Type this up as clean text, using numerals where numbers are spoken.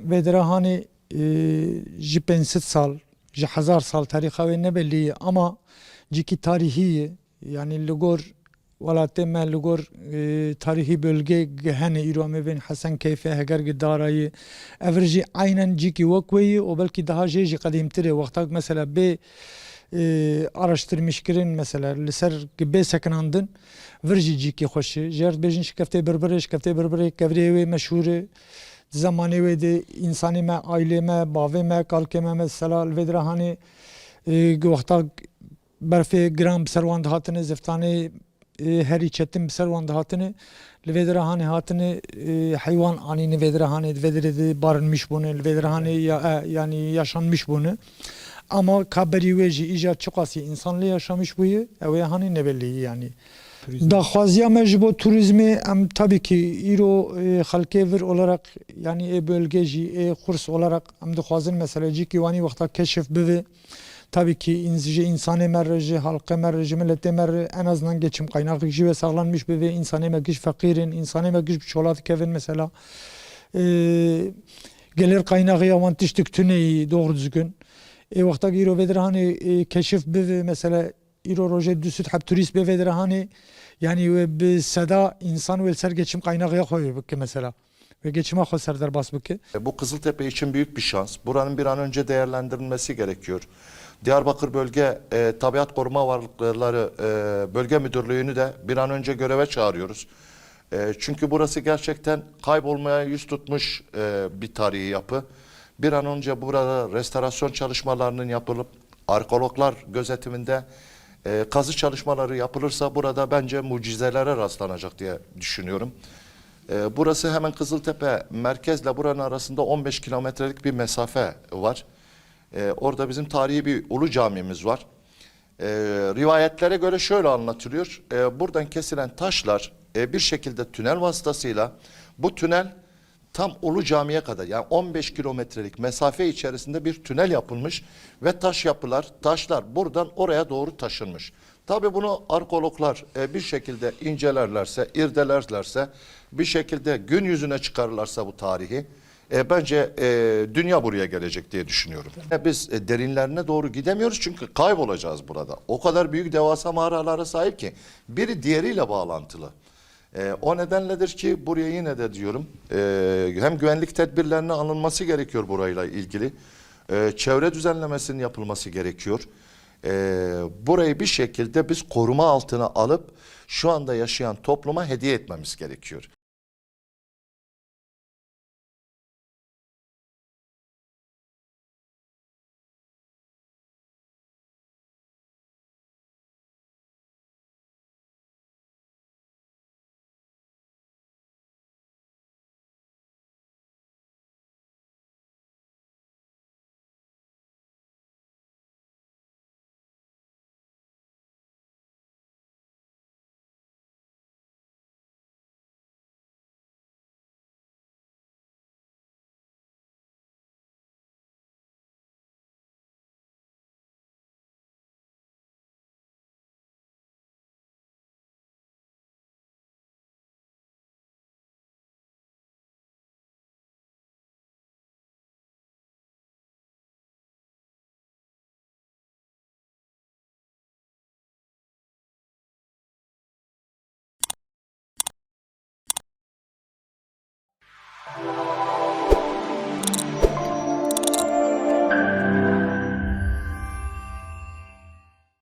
vedra hani ji 500 sal, ji 1000 sal tariha ve ne belli ama ciki tarihi yani ligor velatê me ligor tarihi bölge gehene îro em ê bên Hesenkeyfê Hegergê Darayê ev jî aynen cîkî wek wê yê û belkî daha jê jî qedîmtir e wexta mesela bê araştırmışkirin mesela li ser bê sekinandin vir jî cîkî xweş e ji yer dibêjin şikeftê birbirê kevirê wê meşhûr e zamanê wê de insanê me ailê me bavê me kalkê me mesela li vê dirahanê wexta berfê giran bi ser wan dihatine ziftanê herî çetin bi ser wan dihatine li vê dirahanê hatine heywan anîne vê dirahanê di vê derê de barınmış bûne li vê dirahanê yani yaşanmış bûne ama kaberî wê jî îja çi qasî insan lê yaşamış bûye ew ê hanî nebellî yani. Daxwaziya me ji bo turizmê em tabii ki îro xelkê vir olarak yani ê bölge jî ê xurs olarak em dixwazin mesela cîkî wanî wexta keşif bibe. Tabii ki ji insanê me re ji halkê me re ji milletê me re en azından geçim kaynakı jî ve sağlanmış bibe insanê me giş feqîrin insanê me giş bi çolatî kevin mesela gelir kaynağı wan tiştek tuneyî doğru düzgün wexta îro vê dirahanê keşif bibe mesela îro rojê du süd heb turîst bê vê dirahanê yani bi seda insan ve ser geçim kaynağı xwe bike mesela ve geçime xwe serderbas bike. Bu Kızıltepe için büyük bir şans. Buranın bir an önce değerlendirilmesi gerekiyor. Diyarbakır Bölge Tabiat Koruma Varlıkları Bölge Müdürlüğü'nü de bir an önce göreve çağırıyoruz. Çünkü burası gerçekten kaybolmaya yüz tutmuş bir tarihi yapı. Bir an önce burada restorasyon çalışmalarının yapılıp arkeologlar gözetiminde kazı çalışmaları yapılırsa burada bence mucizelere rastlanacak diye düşünüyorum. Burası hemen Kızıltepe merkezle buranın arasında 15 kilometrelik bir mesafe var. Orada bizim tarihi bir ulu camimiz var. Rivayetlere göre şöyle anlatılıyor. Buradan kesilen taşlar bir şekilde tünel vasıtasıyla bu tünel tam Ulu Cami'ye kadar yani 15 kilometrelik mesafe içerisinde bir tünel yapılmış ve taşlar buradan oraya doğru taşınmış. Tabii bunu arkeologlar bir şekilde incelerlerse, irdelerlerse, bir şekilde gün yüzüne çıkarırlarsa bu tarihi bence dünya buraya gelecek diye düşünüyorum. Biz derinlerine doğru gidemiyoruz çünkü kaybolacağız burada. O kadar büyük devasa mağaralara sahip ki biri diğeriyle bağlantılı. O nedenledir ki buraya yine de diyorum hem güvenlik tedbirlerinin alınması gerekiyor burayla ilgili. Çevre düzenlemesinin yapılması gerekiyor. Burayı bir şekilde biz koruma altına alıp şu anda yaşayan topluma hediye etmemiz gerekiyor.